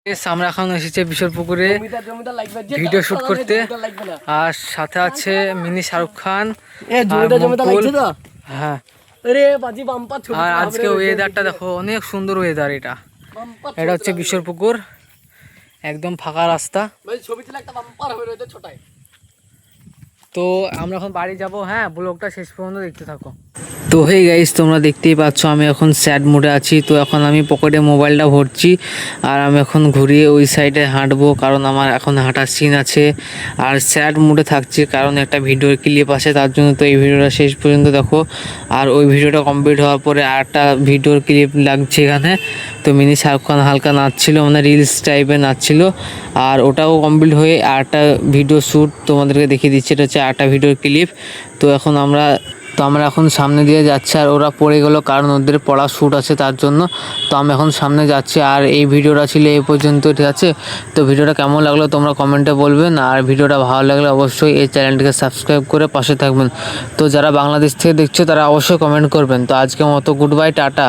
আমরা এখন এসেছি বিশরপুকুরে ভিডিও শুট করতে, আর সাথে আছে মিনি শাহরুখ খান। হ্যাঁ, আর আজকে ওয়েদারটা দেখো, অনেক সুন্দর ওয়েদার। এটা হচ্ছে বিশরপুকুর, একদম ফাঁকা রাস্তা। তো আমরা এখন বাড়ি যাব। হ্যাঁ, ব্লগটা শেষ পর্যন্ত দেখতে থাকো। তো হে গাইস, তোমরা দেখতেই পাচ্ছ আমি এখন স্যাড মোডে আছি। তো এখন আমি পকেটে মোবাইলটা ভরছি, আর আমি এখন ঘুরিয়ে ওই সাইডে হাঁটবো, কারণ আমার এখন হাঁটার সিন আছে। আর স্যাড মোডে থাকছি কারণ একটা ভিডিওর ক্লিপ আছে, তার জন্য। তো এই ভিডিওটা শেষ পর্যন্ত দেখো। আর ওই ভিডিওটা কমপ্লিট হওয়ার পরে আরেকটা ভিডিওর ক্লিপ লাগছে এখানে। তো মিনি শাহরুখ খান হালকা নাচছিল, মানে রিলস টাইপের নাচছিল। আর ওটাও কমপ্লিট হয়ে আরেকটা ভিডিও শ্যুট তোমাদেরকে দেখিয়ে দিচ্ছি। এটা হচ্ছে আরেকটা ভিডিওর ক্লিপ। তো আমরা এখন সামনে দিয়ে যাচ্ছি, আর ওরা পড়ে গেলো কারণ ওদের পড়া শ্যুট আছে, তার জন্য। তো আমি এখন সামনে যাচ্ছি। আর এই ভিডিওটা ছিল এই পর্যন্ত, ঠিক আছে? তো ভিডিওটা কেমন লাগলো তোমরা কমেন্টে বলবেন, আর ভিডিওটা ভালো লাগলে অবশ্যই এই চ্যানেলটিকে সাবস্ক্রাইব করে পাশে থাকবেন। তো যারা বাংলাদেশ থেকে দেখছো তারা অবশ্যই কমেন্ট করবেন। তো আজকের মতো গুড বাই, টাটা।